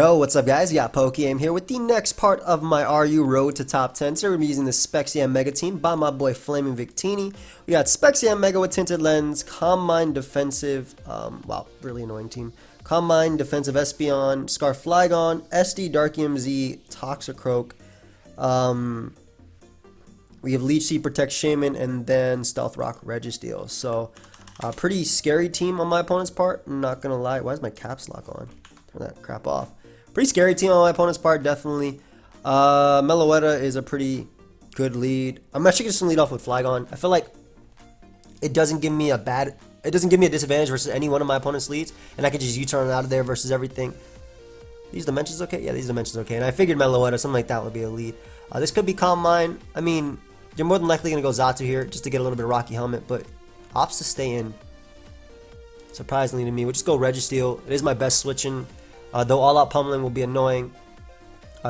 Yo, what's up guys? Yeah, PokeaimMD here with the next part of my RU Road to Top 10. So we're using the Spexium Mega team by my boy Flaming Victini. We got Spexium Mega with Tinted Lens, Combine Defensive, wow, really annoying team. Combine Defensive Espeon, Scarf Flygon, SD DarkMZ, Toxicroak. We have Leech Seed, Protect Shaman, and then Stealth Rock Registeel. So, pretty scary team on my opponent's part, I'm not gonna lie. Why is my caps lock on? Turn that crap off. Pretty scary team on my opponent's part, definitely. Meloetta is a pretty good lead. I'm actually just gonna lead off with Flygon. I feel like it doesn't give me a disadvantage versus any one of my opponent's leads, and I can just U-turn out of there versus everything. These dimensions okay? Yeah, these dimensions okay. And I figured Meloetta, something like that would be a lead. This could be Calm Mind. I mean, you're more than likely gonna go Xatu here just to get a little bit of Rocky Helmet, but opts to stay in. Surprisingly to me, we'll just go Registeel. It is my best switching. Though all-out pummeling will be annoying.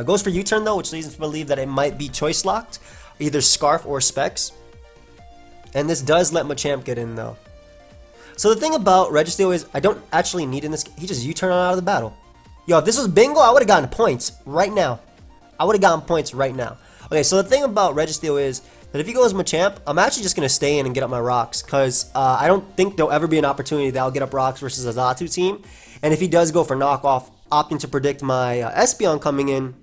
Goes for U-turn though, which leads me to believe that it might be choice locked, either Scarf or Specs. And this does let Machamp get in though. So the thing about Registeel is I don't actually need in this. He just U-turn out of the battle. Yo, if this was Bingo, I would have gotten points right now. I would have gotten points right now. Okay, so the thing about Registeel is that if he goes Machamp, I'm actually just gonna stay in and get up my rocks because I don't think there'll ever be an opportunity that I'll get up rocks versus a Xatu team. And if he does go for knockoff, opting to predict my Espeon coming in,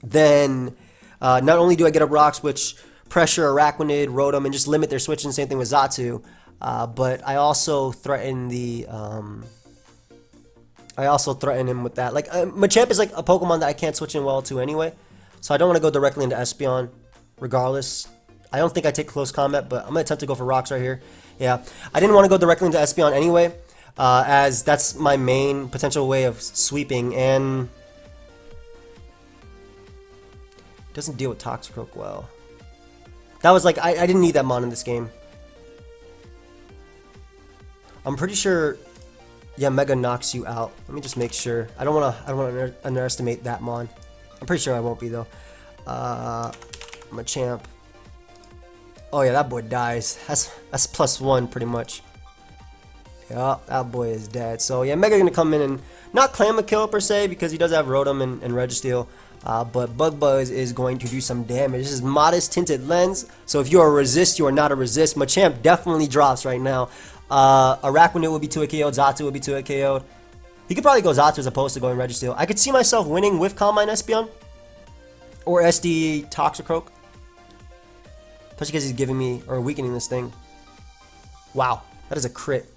then not only do I get up rocks, which pressure Araquanid, Rotom, and just limit their switching, same thing with Xatu, but I also threaten the him with that. Like Machamp is like a Pokemon that I can't switch in well to anyway, so I don't want to go directly into Espeon. Regardless, I don't think I take close combat, but I'm gonna attempt to go for rocks right here. Yeah, I didn't want to go directly into Espeon anyway. As that's my main potential way of sweeping, and doesn't deal with Toxicroak well. That was like I didn't need that mon in this game. I'm pretty sure, yeah, Mega knocks you out. Let me just make sure. I don't wanna underestimate that mon. I'm pretty sure I won't be though. Machamp. Oh yeah, that boy dies. That's +1 pretty much. Yeah, that boy is dead. So yeah, Mega gonna come in and not claim a kill per se because he does have Rotom and Registeel. But Bug Buzz is going to do some damage. This is modest tinted lens. So if you're a resist, you are not a resist. Machamp definitely drops right now. Araquanid will be 2-hit KO'd. Xatu will be 2-hit KO'd. He could probably go Xatu as opposed to going Registeel. I could see myself winning with Calm Mind Espeon or SD Toxicroak. Especially because he's giving me or weakening this thing. Wow, that is a crit.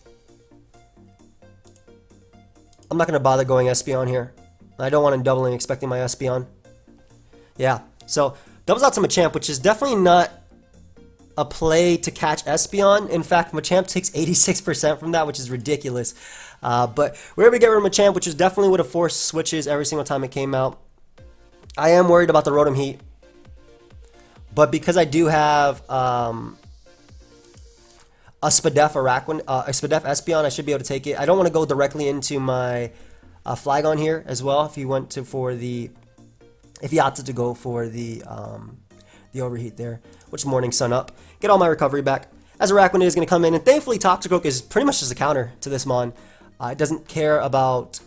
I'm not going to bother going Espeon here. I don't want him doubling expecting my Espeon. Yeah, so doubles out to Machamp, which is definitely not a play to catch Espeon. In fact, Machamp takes 86% from that, which is ridiculous. But we're able to get rid of Machamp, which is definitely would have forced switches every single time it came out. I am worried about the Rotom Heat. But because I do have a Spadef Espeon, I should be able to take it. I don't want to go directly into my Flygon here as well. If he opted to go for the overheat there, which Morning Sun up, get all my recovery back. As Araquanid is going to come in, and thankfully Toxicroak is pretty much just a counter to this mon. It doesn't care about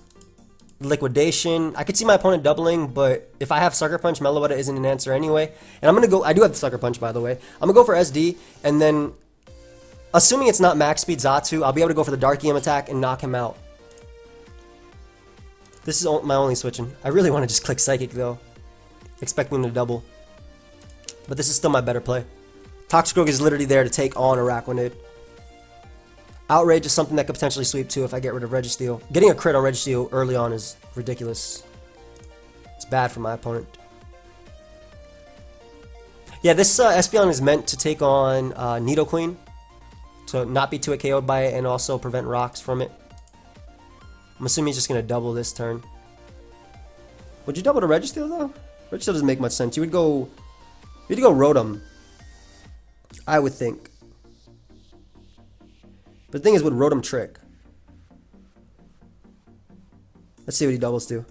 liquidation. I could see my opponent doubling, but if I have Sucker Punch, Meloetta isn't an answer anyway. And I'm gonna go. I do have the Sucker Punch, by the way. I'm gonna go for SD, and then, assuming it's not max speed Xatu, I'll be able to go for the Dark EM attack and knock him out. This is my only switching. I really want to just click Psychic though, expecting him to double. But this is still my better play. Toxicroak is literally there to take on Araquanid. Outrage is something that could potentially sweep too if I get rid of Registeel. Getting a crit on Registeel early on is ridiculous. It's bad for my opponent. Yeah, this Espeon is meant to take on Nidoqueen, so not be 2-hit KO'd by it and also prevent rocks from it. I'm assuming he's just going to double this turn. Would you double to Registeel though? Registeel doesn't make much sense. You'd go Rotom, I would think. But the thing is, with Rotom Trick, let's see what he doubles to.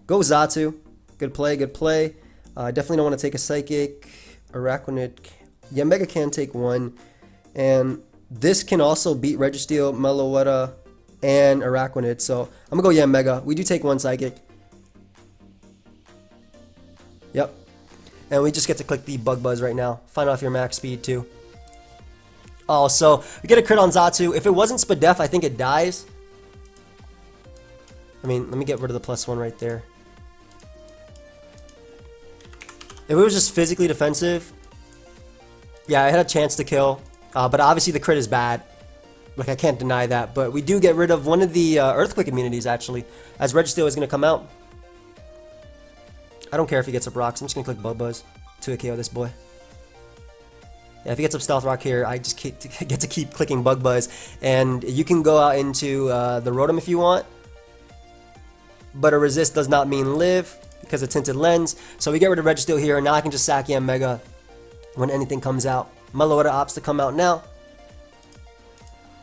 Go Xatu. Good play, good play. Definitely don't want to take a Psychic. Araquanid. Yeah, Mega can take one. And this can also beat Registeel, Meloetta, and Araquanid. So I'm going to go Mega. We do take one Psychic. Yep. And we just get to click the Bug Buzz right now. Find off your max speed too. Oh, so we get a crit on Xatu. If it wasn't Spadef, I think it dies. I mean, let me get rid of the +1 right there. If it was just physically defensive, yeah, I had a chance to kill. But obviously the crit is bad. Like, I can't deny that. But we do get rid of one of the Earthquake immunities, actually, as Registeel is going to come out. I don't care if he gets up rocks. I'm just going to click Bug Buzz to KO this boy. Yeah, if he gets up Stealth Rock here, I just get to keep clicking Bug Buzz. And you can go out into the Rotom if you want. But a resist does not mean live because of Tinted Lens. So we get rid of Registeel here, and now I can just sack Mega when anything comes out. Meloetta opts to come out now.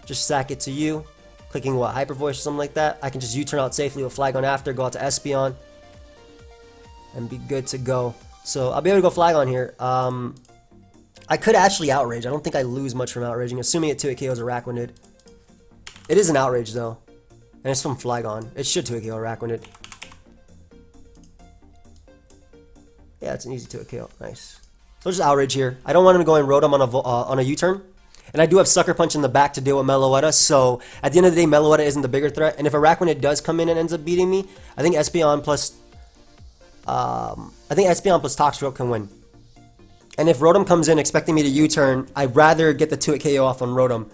Just sack it to you. Clicking what, Hyper Voice or something like that. I can just U-turn out safely with Flygon after, go out to Espeon, and be good to go. So I'll be able to go Flygon here. I could actually Outrage. I don't think I lose much from Outraging, assuming it 2-hit KOs Araquanid. It is an Outrage though. And it's from Flygon. It should 2-hit KO Araquanid. Yeah, it's an easy 2-hit KO. Nice. So just Outrage here. I don't want him to go and Rotom on a U-turn. And I do have Sucker Punch in the back to deal with Meloetta. So at the end of the day, Meloetta isn't the bigger threat. And if Araquanid does come in and ends up beating me, I think Espeon plus Toxicroak can win. And if Rotom comes in expecting me to U-turn, I'd rather get the 2-hit KO off on Rotom.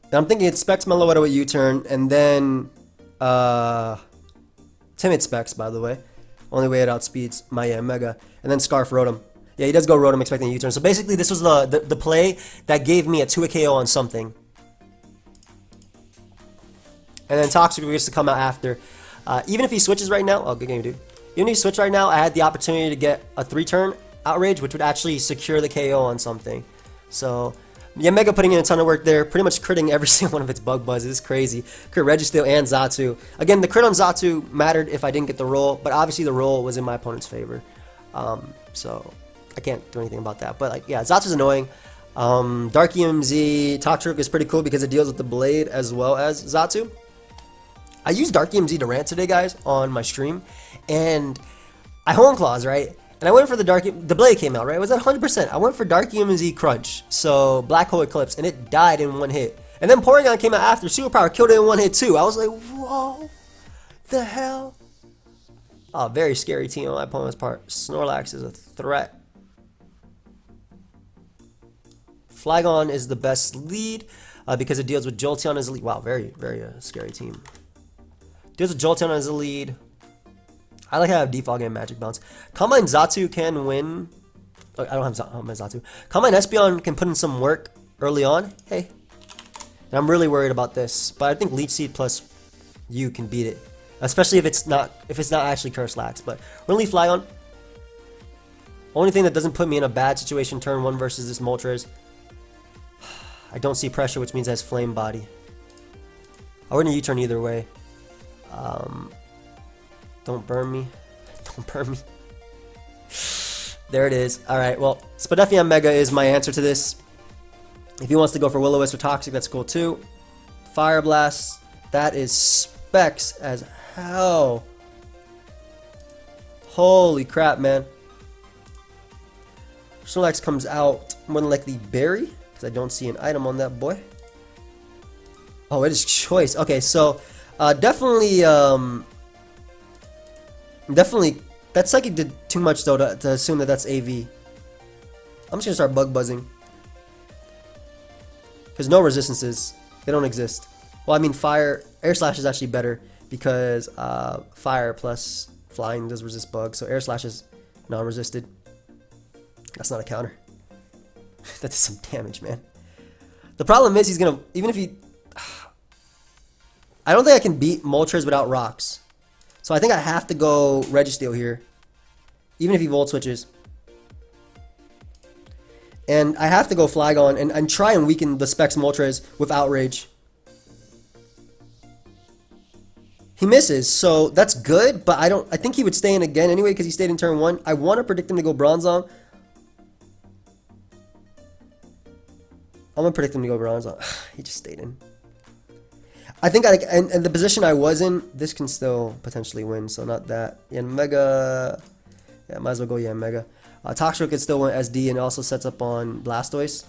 And I'm thinking it specs Meloetta with U-turn, and then Timid specs, by the way. Only way it outspeeds my Mega. And then Scarf Rotom. Yeah, he does go Rotom expecting a U-turn. So basically this was the play that gave me a 2-hit KO on something. And then Toxicroak gets to come out after. Even if he switches right now, oh, good game, dude. Even if he switched right now, I had the opportunity to get a 3-turn Outrage, which would actually secure the KO on something. So, yeah, Mega putting in a ton of work there, pretty much critting every single one of its Bug Buzzes. It's crazy. Crit Registeel and Xatu. Again, the crit on Xatu mattered if I didn't get the roll, but obviously the roll was in my opponent's favor. So, I can't do anything about that. But, like, yeah, Xatu's annoying. Dark-EMZ, Toxicroak is pretty cool because it deals with the Blade as well as Xatu. I used Dark-EMZ to rant today, guys, on my stream, and I Hone Claws, right? And I went for the Blade came out, right? It was at 100%. I went for Dark-EMZ Crunch, so Black Hole Eclipse, and it died in one hit. And then Porygon came out after, Superpower killed it in one hit too. I was like, whoa, the hell? Oh, very scary team on my opponent's part. Snorlax is a threat. Flygon is the best lead because it deals with Jolteon as a lead. Wow, very, very scary team. Deals with Jolteon as a lead. I like how I have Defog and Magic Bounce. Combine Xatu can win. Oh, I don't have Xatu. Combine Espeon can put in some work early on. Hey. And I'm really worried about this. But I think Leech Seed plus U can beat it. Especially if it's not actually Curse Lax. But we're gonna leave Flygon. Only thing that doesn't put me in a bad situation turn 1 versus this Moltres. I don't see pressure, which means it has Flame Body. I wouldn't U-turn either way. Don't burn me. Don't burn me. There it is. Alright, well, Spadeffion Mega is my answer to this. If he wants to go for Will-O-Wisp or Toxic, that's cool too. Fire Blast. That is specs as hell. Holy crap, man. Snorlax comes out more than likely Berry, because I don't see an item on that boy. Oh, it is Choice. Okay, so definitely, that Psychic did too much though to assume that that's AV. I'm just gonna start Bug Buzzing. Because no resistances, they don't exist. Well, I mean, Air Slash is actually better because Fire plus Flying does resist bugs, so Air Slash is non-resisted. That's not a counter. That does some damage, man. The problem is he's gonna, even if he, I don't think I can beat Moltres without rocks. So I think I have to go Registeel here. Even if he Volt Switches. And I have to go Flygon and try and weaken the Specs Moltres with Outrage. He misses, so that's good, but I think he would stay in again anyway because he stayed in turn 1. I want to predict him to go Bronzong. I'm going to predict him to go Bronzong. He just stayed in. I think and the position I was in, this can still potentially win, so not that. Mega, yeah, might as well go Mega. Toxicroak could still win SD and also sets up on Blastoise.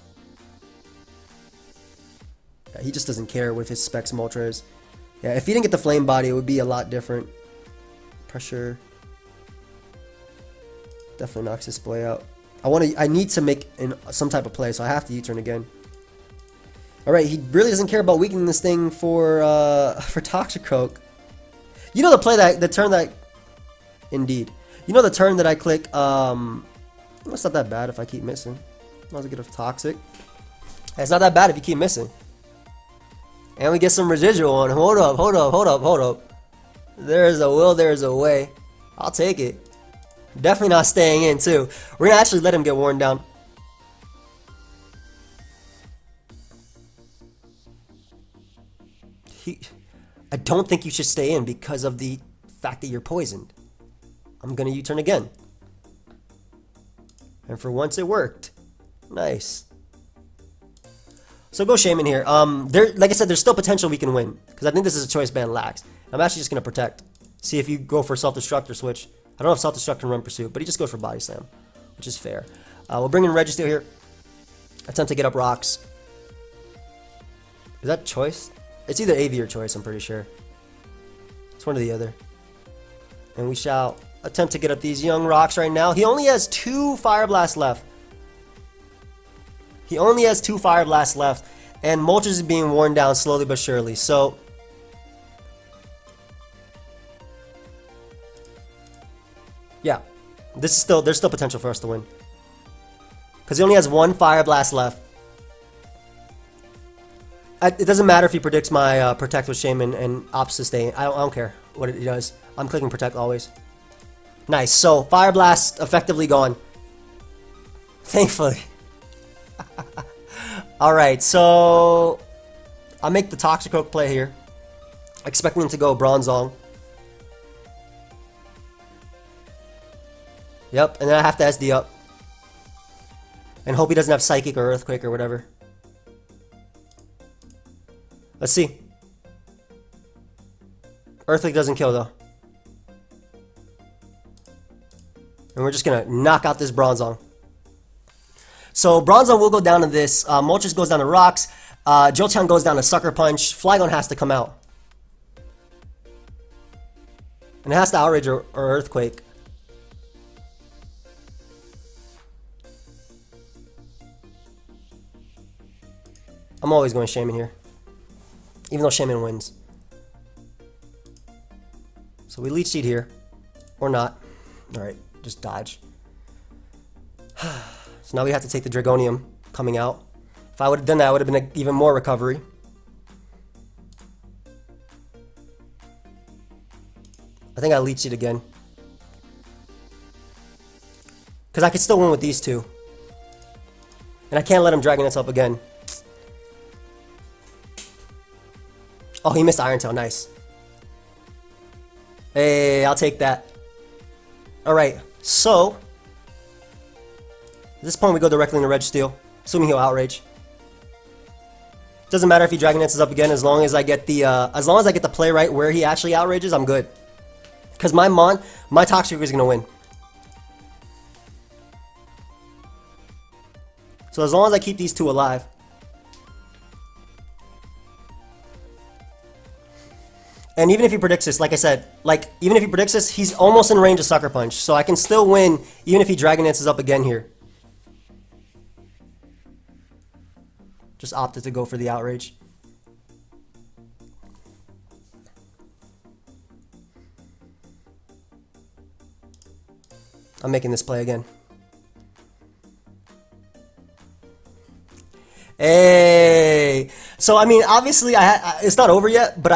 Yeah, he just doesn't care with his specs Moltres. Yeah, if he didn't get the Flame Body, it would be a lot different. Pressure. Definitely knocks this play out. I need to make some type of play, so I have to U-turn again. Alright, he really doesn't care about weakening this thing for Toxicroak. You know the turn that... Indeed. You know the turn that I click, it's not that bad if I keep missing. Might as well get a Toxic. It's not that bad if you keep missing. And we get some residual on. Hold up. There's a will, there's a way. I'll take it. Definitely not staying in, too. We're gonna actually let him get worn down. I don't think you should stay in because of the fact that you're poisoned. I'm gonna U-turn again. And for once it worked. Nice. So go Shaman here. Like I said, there's still potential we can win. Because I think this is a choice band lax. I'm actually just gonna protect. See if you go for self-destruct or switch. I don't know if self-destruct can run pursuit, but he just goes for body slam, which is fair. We'll bring in Registeel here. Attempt to get up rocks. Is that choice? It's either AV or choice, I'm pretty sure. It's one or the other. And we shall attempt to get up these young rocks right now. He only has 2 Fire Blasts left. He only has 2 Fire Blasts left. And Moltres is being worn down slowly but surely. So... yeah. There's still potential for us to win. Because he only has 1 Fire Blast left. It doesn't matter if he predicts my Protect with Shaman and opts to stay. I don't care what he does. I'm clicking Protect always. Nice. So, Fire Blast effectively gone. Thankfully. Alright, so... I'll make the Toxicroak play here. Expecting him to go Bronzong. Yep, and then I have to SD up. And hope he doesn't have Psychic or Earthquake or whatever. Let's see. Earthquake doesn't kill though. And we're just gonna knock out this Bronzong. So Bronzong will go down to this. Moltres goes down to Rocks. Jolteon goes down to Sucker Punch. Flygon has to come out. And it has to Outrage or Earthquake. I'm always going Shaman here. Even though Shaman wins. So we Leech Seed here. Or not. Alright, just dodge. So now we have to take the Dragonium coming out. If I would have done that, it would have been even more recovery. I think I Leech Seed again. Because I could still win with these two. And I can't let him Dragonets up again. Oh, he missed Iron Tail. Nice. Hey, I'll take that. Alright, so... at this point, we go directly into Registeel. Assuming he'll Outrage. Doesn't matter if he Dragonets is up again, as long as I get the play right where he actually Outrages, I'm good. Because my Toxicroak is gonna win. So as long as I keep these two alive. And even if he predicts this, like I said, even if he predicts this, he's almost in range of Sucker Punch. So I can still win even if he Dragonets is up again here. Just opted to go for the Outrage. I'm making this play again. Hey! So, I mean, obviously, it's not over yet, but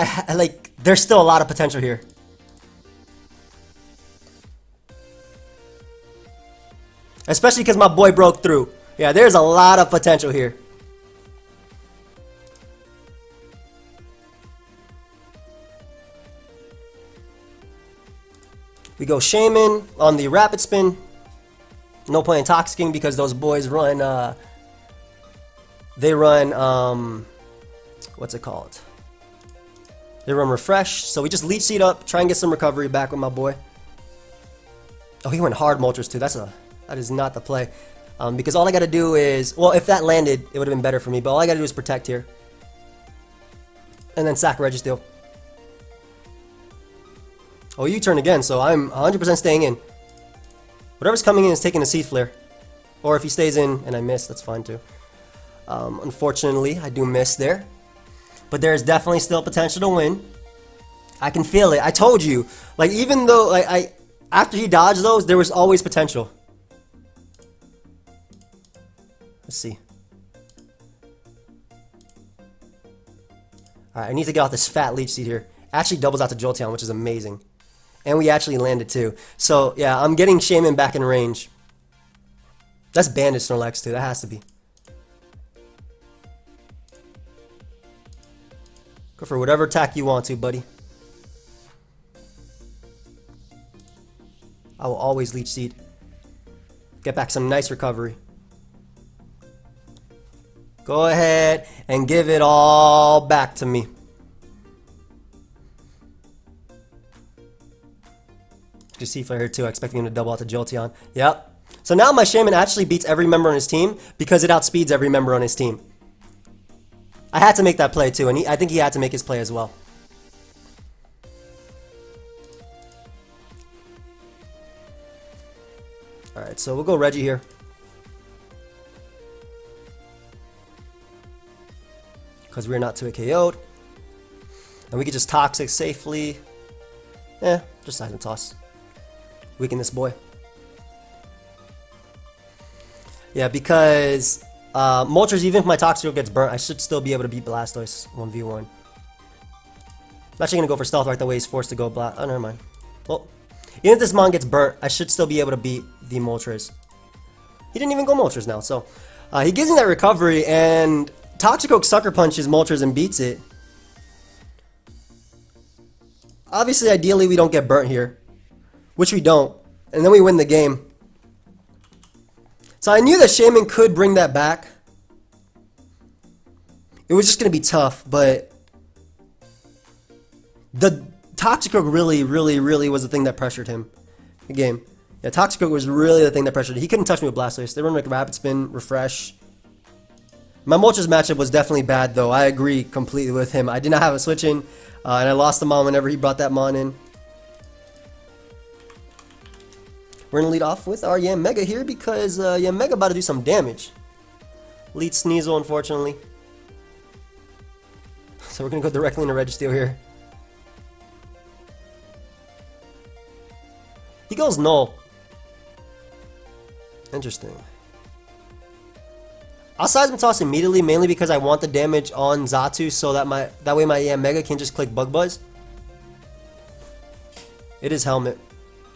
there's still a lot of potential here. Especially because my boy broke through. Yeah, there's a lot of potential here. We go Shaman on the Rapid Spin. No point in Toxicking because those boys run, they run, what's it called? They run refresh, so we just leech seed up, try and get some recovery back with my boy. Oh, he went hard Moltres too. That is not the play. Because all I gotta do is, well, if that landed, it would have been better for me, but all I gotta do is protect here. And then sack Registeel. Oh, you turn again, so I'm 100% staying in. Whatever's coming in is taking a Seed Flare. Or if he stays in and I miss, that's fine too. Unfortunately, I do miss there. But there's definitely still potential to win. I can feel it. I told you. Like, even though, like, after he dodged those, there was always potential. Let's see. Alright, I need to get off this fat Leech Seed here. Actually doubles out to Jolteon, which is amazing. And we actually landed too. So, yeah, I'm getting Shaymin back in range. That's Banded Snorlax too. That has to be. Go for whatever attack you want to, buddy. I will always Leech Seed. Get back some nice recovery. Go ahead and give it all back to me. Just see here too. Expecting him to double out to Jolteon. Yep. So now my Shaymin actually beats every member on his team because it outspeeds every member on his team. I had to make that play too, and I think he had to make his play as well. Alright, so we'll go Reggie here. Because we're not 2 KO'd. And we can just Toxic safely. Just Silent Toss. Weaken this boy. Yeah, because Moltres, even if my Toxicroak gets burnt, I should still be able to beat Blastoise 1v1. I'm actually going to go for Stealth right the way he's forced to go Blast. Oh, never mind. Well, even if this Mon gets burnt, I should still be able to beat the Moltres. He didn't even go Moltres now, so he gives me that recovery, and Toxicroak Sucker Punches Moltres and beats it. Obviously, ideally, we don't get burnt here, which we don't, and then we win the game. So I knew that Shaymin could bring that back. It was just going to be tough, but the Toxicroak really was the thing that pressured him. The game. Yeah, Toxicroak was really the thing that pressured him. He couldn't touch me with Blastoise. They run like Rapid Spin, Refresh. My Moltres matchup was definitely bad, though. I agree completely with him. I did not have a switch in, and I lost the Mon whenever he brought that Mon in. We're going to lead off with our Yanmega here because Yanmega about to do some damage. Lead Sneasel, unfortunately. So we're going to go directly into Registeel here. He goes Null. Interesting. I'll Seismic Toss immediately, mainly because I want the damage on Xatu so that way my Yanmega can just click Bug Buzz. It is Helmet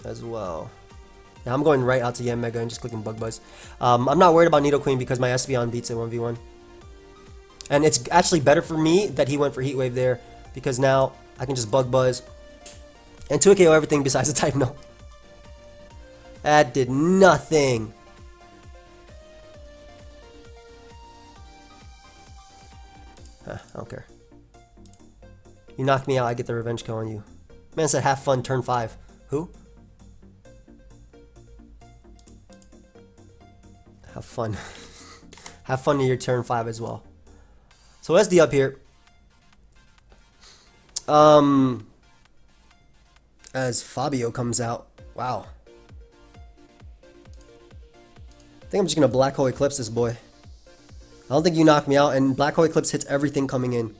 as well. Now I'm going right out to Yanmega and just clicking Bug Buzz. I'm not worried about Nidoqueen because my Espeon beats it 1v1. And it's actually better for me that he went for Heat Wave there because now I can just Bug Buzz and 2KO everything besides the type No. That did nothing. I don't care. You knocked me out, I get the revenge kill on you. Man said have fun turn 5. Who? Have fun. Have fun in your turn 5 as well. So SD up here. As Fabio comes out. Wow. I think I'm just going to Black Hole Eclipse this boy. I don't think you knock me out, and Black Hole Eclipse hits everything coming in.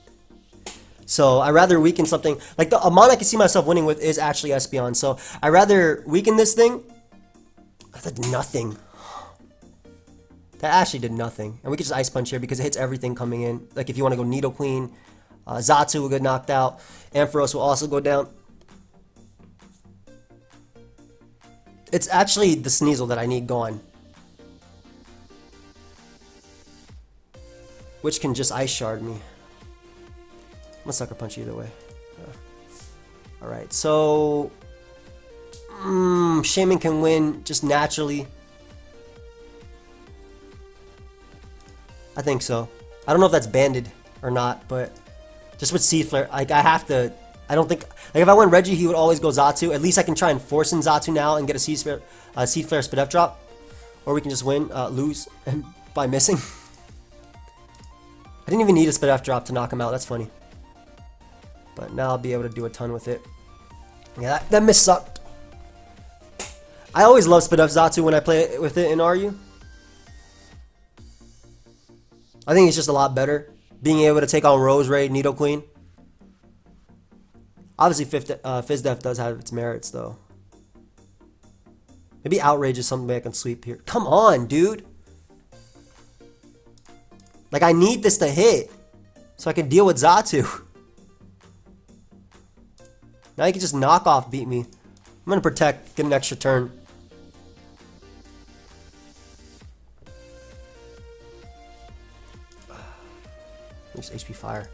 So I rather weaken something. Like the Mon I can see myself winning with is actually Espeon. So I rather weaken this thing. That did nothing. That actually did nothing. And we could just Ice Punch here because it hits everything coming in. Like if you want to go Nidoqueen, Xatu will get knocked out. Ampharos will also go down. It's actually the Sneasel that I need gone. Which can just Ice Shard me. I'm gonna Sucker Punch either way. Alright, so Shaymin can win just naturally. I think so. I don't know if that's banded or not, but just with Seed Flare, like I have to I don't think, like if I went Reggie, he would always go Xatu. At least I can try and force in Xatu now and get a Seed Flare Spadef drop. Or we can just win, lose by missing. I didn't even need a Spadef drop to knock him out. That's funny. But now I'll be able to do a ton with it. Yeah, that miss sucked. I always love Spadef Xatu when I play with it in RU. I think it's just a lot better. Being able to take on Rose Raid, Nidoqueen. Obviously, Fizdef does have its merits, though. Maybe Outrage is something I can sweep here. Come on, dude. Like, I need this to hit so I can deal with Xatu. Now he can just knock off beat me. I'm going to protect, get an extra turn. Just HP Fire.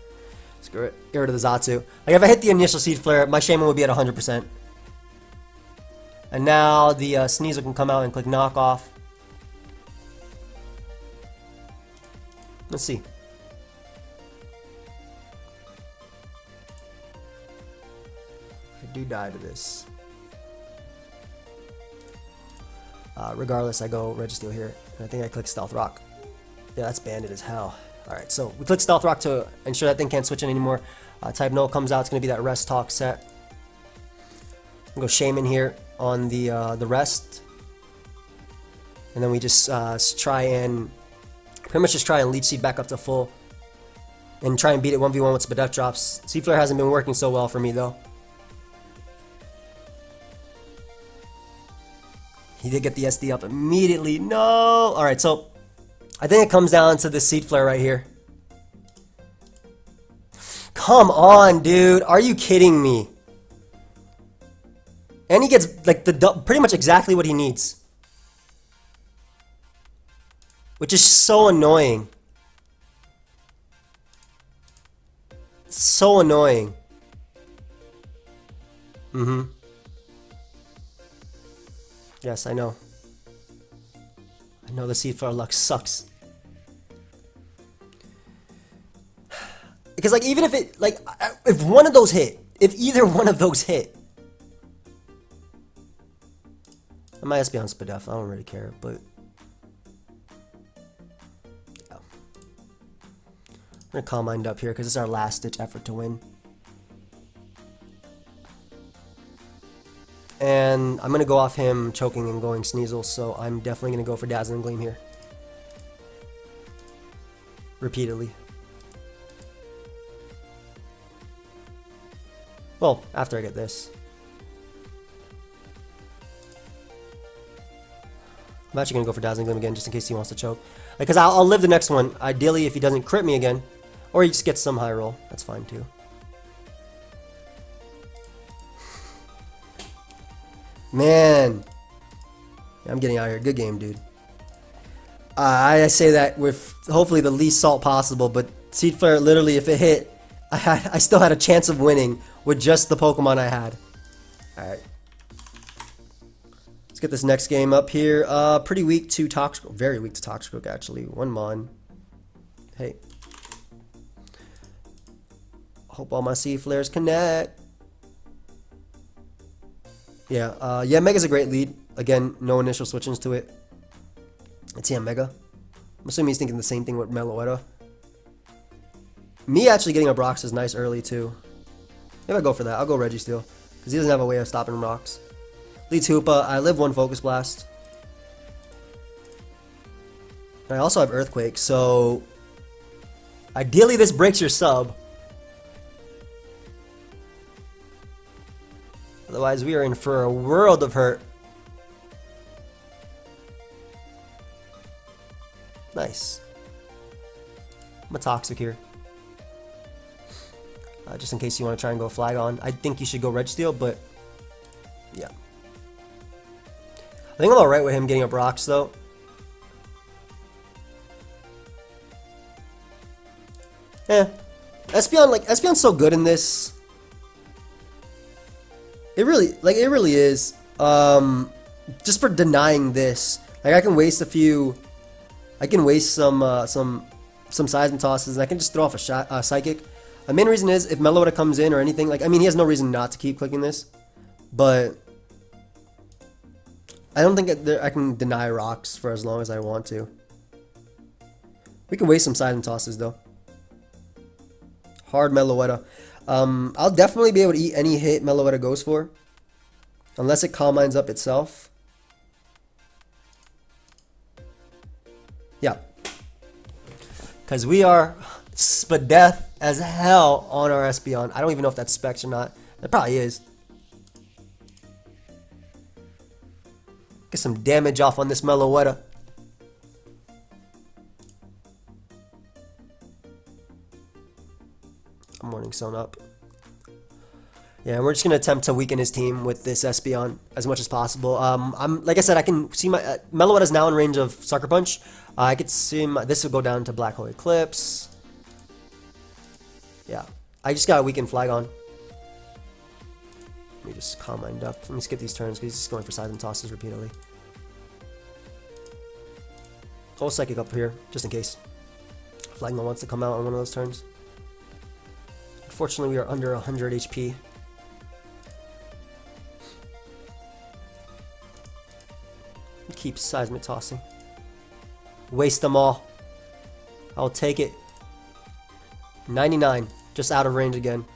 Screw it. Get rid of the Xatu. Like, if I hit the initial Seed Flare, my Shaman would be at 100%. And now the Sneasel can come out and click Knock Off. Let's see. I do die to this. Regardless, I go Registeel here. And I think I click Stealth Rock. Yeah, that's banded as hell. Alright, so we click Stealth Rock to ensure that thing can't switch in anymore. Type Null comes out. It's going to be that Rest Talk set. Go Shaman here on the Rest. And then we just try and... pretty much just try and Leech Seed back up to full. And try and beat it 1v1 with Spadef drops. Seed Flare hasn't been working so well for me, though. He did get the SD up immediately. No! Alright, so... I think it comes down to this Seed Flare right here. Come on, dude. Are you kidding me? And he gets like pretty much exactly what he needs. Which is so annoying. So annoying. Yes, I know. I know the Seed Flare luck sucks. Because like even if it like if one of those hit, if either one of those hit, I might just be on Spadef. I don't really care, but yeah. I'm gonna Calm Mind up here because it's our last ditch effort to win. And I'm gonna go off him choking and going Sneasel, so I'm definitely gonna go for Dazzling Gleam here. Repeatedly. Well, after I get this. I'm actually going to go for Dazzling Gleam again just in case he wants to choke. Because I'll live the next one. Ideally, if he doesn't crit me again. Or he just gets some high roll. That's fine too. Man. Yeah, I'm getting out of here. Good game, dude. I say that with hopefully the least salt possible. But Seed Flare, literally, if it hit, I still had a chance of winning with just the Pokemon I had. Alright. Let's get this next game up here. Pretty weak to Toxicroak. Very weak to Toxicroak, actually. One Mon. Hey. Hope all my Seed Flares connect. Yeah, yeah, Mega's a great lead. Again, no initial switch-ins to it. It's Mega. I'm assuming he's thinking the same thing with Meloetta. Me actually getting a Brox is nice early, too. Maybe I'll go for that. I'll go Registeel. Because he doesn't have a way of stopping rocks. Leads Hoopa. I live one Focus Blast. And I also have Earthquake, so... ideally this breaks your sub. Otherwise we are in for a world of hurt. Nice. I'm a Toxic here. Just in case you want to try and go Flygon. I think you should go Registeel, but yeah. I think I'm alright with him getting up rocks though. Yeah. Espeon's so good in this. It really is. Just for denying this. Like I can waste some Seismic tosses and I can just throw off a Psychic. The main reason is if Meloetta comes in or anything, like, I mean, he has no reason not to keep clicking this, but I don't think I can deny rocks for as long as I want to. We can waste some Seismic Tosses though. Hard Meloetta. I'll definitely be able to eat any hit Meloetta goes for, unless it Calm Minds up itself. Yeah. Because we are Spadeth as hell on our Espeon. I don't even know if that's specs or not. It probably is. Get some damage off on this Meloetta. Morning Sun up. Yeah, we're just gonna attempt to weaken his team with this Espeon as much as possible. I'm like I said, I can see my Meloetta's now in range of Sucker Punch. I could see this will go down to Black Hole Eclipse. Yeah, I just got a weakened Flagon. Let me just Calm Mind up. Let me skip these turns because he's just going for Seismic Tosses repeatedly. Whole Psychic up here just in case Flagon wants to come out on one of those turns. Unfortunately, we are under 100 HP. Keep Seismic Tossing. Waste them all. I'll take it. 99. Just out of range again.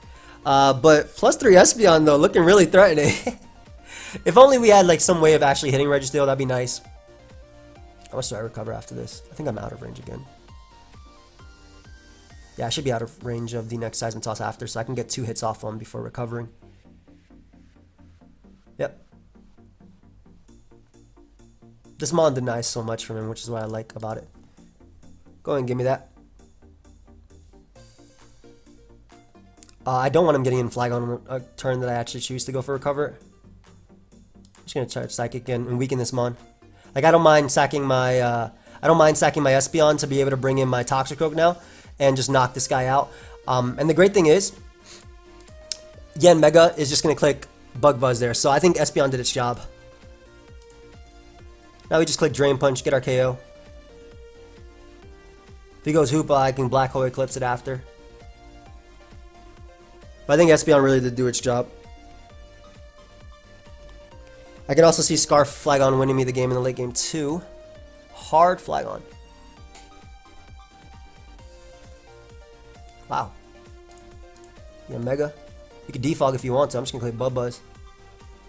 But +3 Espeon, though, looking really threatening. If only we had like some way of actually hitting Registeel, that'd be nice. How much do I recover after this? I think I'm out of range again. Yeah, I should be out of range of the next Seismic Toss after, so I can get 2 hits off him before recovering. Yep. This Mon denies so much from him, which is what I like about it. Go ahead and give me that. I don't want him getting in Flagon on a turn that I actually choose to go for Recover. I'm just gonna charge Psychic again and weaken this Mon. Like, I don't mind sacking my Espeon to be able to bring in my Toxicroak now and just knock this guy out. And the great thing is, Yanmega is just going to click Bug Buzz there. So I think Espeon did its job. Now we just click Drain Punch, get our KO. If he goes Hoopa, I can Black Hole Eclipse it after. But I think Espeon really did do its job. I can also see Scarf Flagon winning me the game in the late game too. Hard Flagon. Wow. Yeah, Mega. You can defog if you want to. I'm just gonna click Bug Buzz.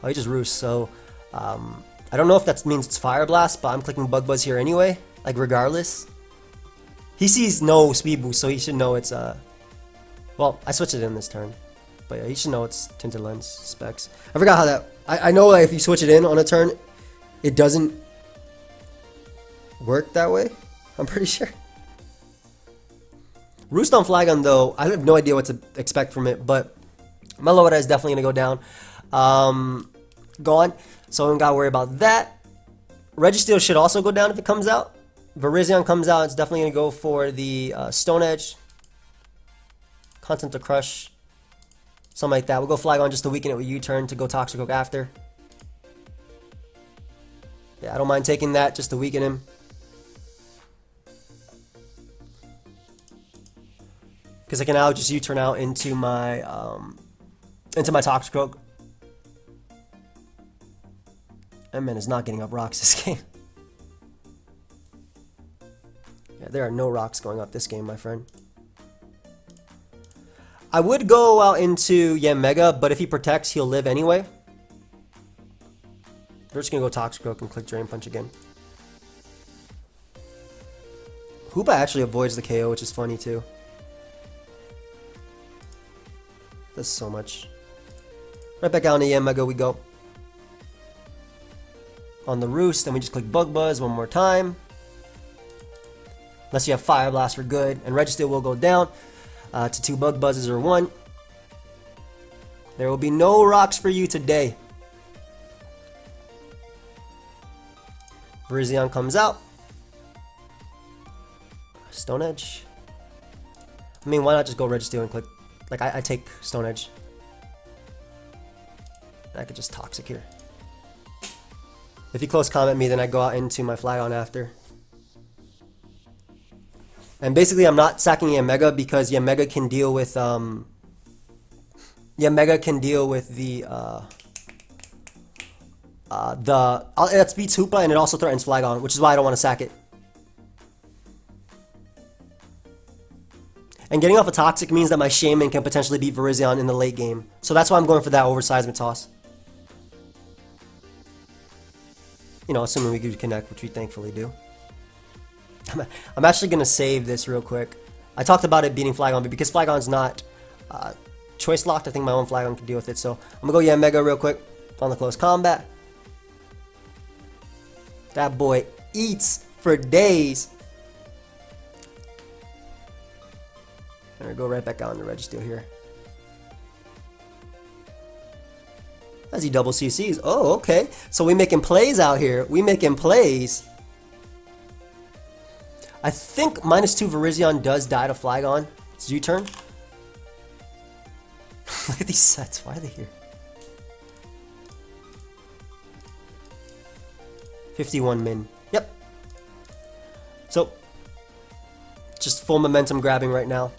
Oh, he just roosts. So I don't know if that means it's Fire Blast, but I'm clicking Bug Buzz here anyway. Like, regardless. He sees no speed boost, so he should know it's well, I switched it in this turn. But yeah, he should know it's Tinted Lens specs. I forgot how that. I know that if you switch it in on a turn, it doesn't work that way. I'm pretty sure. Roost on Flagon, though, I have no idea what to expect from it, but Meloetta is definitely going to go down. Gone, so I don't got to worry about that. Registeel should also go down if it comes out. Virizion comes out, it's definitely going to go for the Stone Edge. Content to Crush. Something like that. We'll go Flagon just to weaken it with U-turn to go Toxicroak after. Yeah, I don't mind taking that just to weaken him. Because I can now just U-turn out into my Toxicroak. That man is not getting up rocks this game. Yeah, there are no rocks going up this game, my friend. I would go out into Yanmega, but if he protects, he'll live anyway. We're just going to go Toxicroak and click Drain Punch again. Hoopa actually avoids the KO, which is funny too. Does so much. Right back down to Yanmega we go. On the Roost, then we just click Bug Buzz one more time. Unless you have Fire Blast, we're good. And Registeel will go down to 2 Bug Buzzes or 1. There will be no rocks for you today. Virizion comes out. Stone Edge. I mean, why not just go Registeel and click? Like, I take Stone Edge. I could just Toxic here. If he close comment me, then I go out into my Flagon after. And basically, I'm not sacking Yamega because Yamega can deal with it beats Hoopa and it also threatens Flygon, which is why I don't want to sack it. And getting off a Toxic means that my Shaman can potentially beat Virizion in the late game. So that's why I'm going for that over Seismic Toss. You know, assuming we could connect, which we thankfully do. I'm actually going to save this real quick. I talked about it beating Flygon, but because Flygon's not choice locked, I think my own Flygon can deal with it. So I'm going to go Yamega real quick on the close combat. That boy eats for days. I'm going to go right back out in the Registeel here. As he double CCs. Oh, okay. So we making plays out here. We making plays. I think -2 Virizion does die to Flygon. It's U-turn. Look at these sets. Why are they here? 51 min. Yep. So, just full momentum grabbing right now.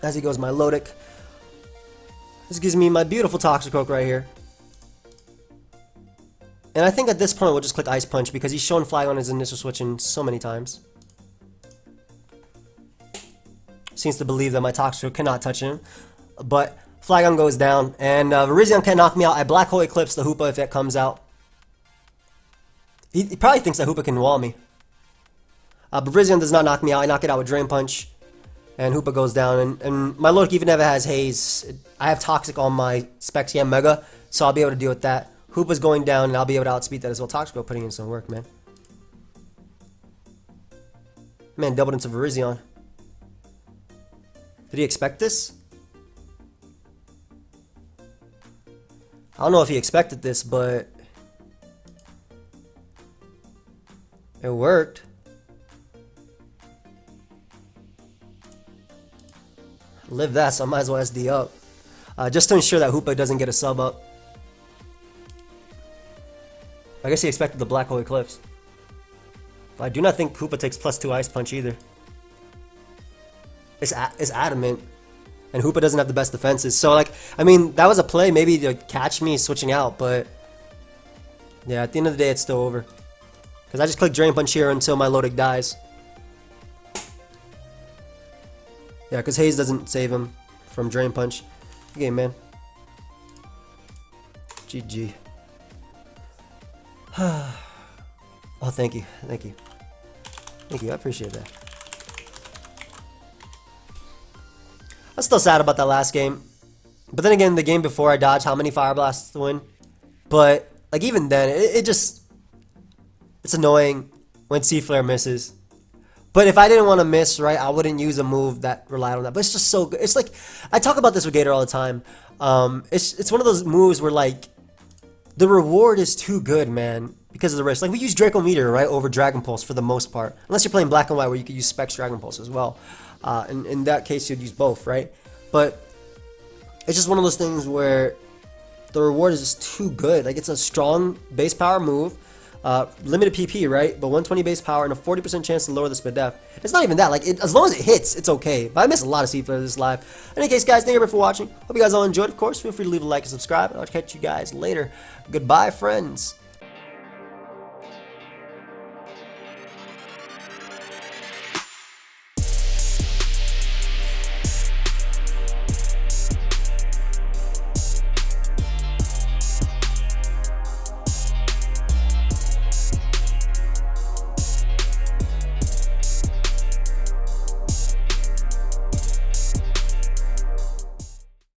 As he goes, my Lodic. This gives me my beautiful Toxicroak right here. And I think at this point we'll just click Ice Punch because he's shown Flygon his initial switching so many times. Seems to believe that my Toxicroak cannot touch him. But Flygon goes down, and Virizion can't knock me out. I Black Hole Eclipse the Hoopa if it comes out. He probably thinks that Hoopa can wall me. But Virizion does not knock me out. I knock it out with Drain Punch. And Hoopa goes down, and my Lodic even if it has Haze, I have Toxic on my Specs Mega, so I'll be able to deal with that. Hoopa's going down, and I'll be able to outspeed that as well. Toxicroak putting in some work, man. Man, doubled into Virizion. Did he expect this? I don't know if he expected this, but it worked. Live that, so I might as well SD up. Just to ensure that Hoopa doesn't get a sub up. I guess he expected the Black Hole Eclipse. I do not think Hoopa takes +2 Ice Punch either. It's adamant. And Hoopa doesn't have the best defenses. So, like, I mean, that was a play maybe to catch me switching out, but yeah, at the end of the day, it's still over. Because I just click Drain Punch here until my Lodic dies. Yeah, because Haze doesn't save him from Drain Punch. Good game, man. GG. Oh, thank you. Thank you. Thank you. I appreciate that. I'm still sad about that last game. But then again, the game before I dodged how many Fire Blasts to win. But, like, even then, it just... It's annoying when C-Flare misses. But if I didn't want to miss, right, I wouldn't use a move that relied on that. But it's just so good. It's like, I talk about this with Gator all the time. It's one of those moves where, like, the reward is too good, man, because of the risk. Like, we use Draco Meteor, right, over Dragon Pulse for the most part. Unless you're playing Black and White where you could use Specs Dragon Pulse as well. In that case, you'd use both, right? But it's just one of those things where the reward is just too good. Like, it's a strong base power move. Limited PP, right? But 120 base power and a 40% chance to lower the speed def. It's not even that. Like, as long as it hits, it's okay. But I missed a lot of C-Flare this live. In any case, guys, thank you for watching. Hope you guys all enjoyed. Of course, feel free to leave a like and subscribe. And I'll catch you guys later. Goodbye, friends.